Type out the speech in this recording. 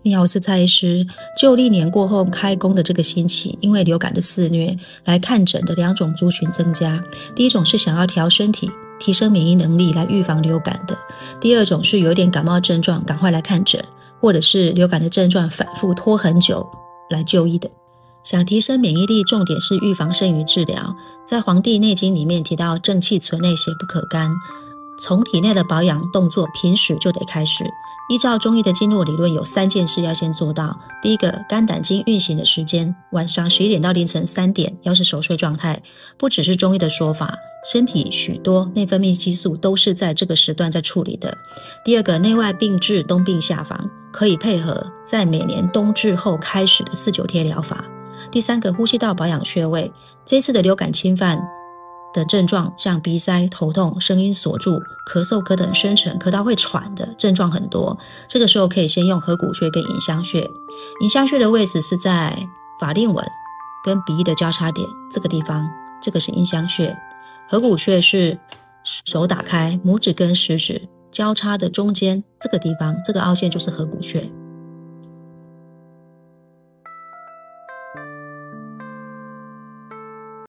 你好，我是蔡医师。就历年过后开工的这个星期，因为流感的肆虐，来看诊的两种族群增加。第一种是想要调身体、提升免疫能力来预防流感的；第二种是有点感冒症状，赶快来看诊，或者是流感的症状反复拖很久来就医的。想提升免疫力，重点是预防胜于治疗。在《黄帝内经》里面提到，正气存内，邪不可干。从体内的保养动作平时就得开始。依照中医的经络理论，有3件事要先做到。第一个，肝胆经运行的时间，晚上11点到凌晨3点要是熟睡状态，不只是中医的说法，身体许多内分泌激素都是在这个时段在处理的。第二个，内外并治，冬病夏防，可以配合在每年冬至后开始的4-9贴疗法。第三个，呼吸道保养穴位。这次的流感侵犯的症状，像鼻塞、头痛、声音锁住、咳嗽咳得很深沉、咳到会喘的症状很多，这个时候可以先用合谷穴跟迎香穴。迎香穴的位置是在法令纹跟鼻翼的交叉点这个地方，这个是迎香穴。合谷穴是手打开，拇指跟食指交叉的中间这个地方，这个凹陷就是合谷穴。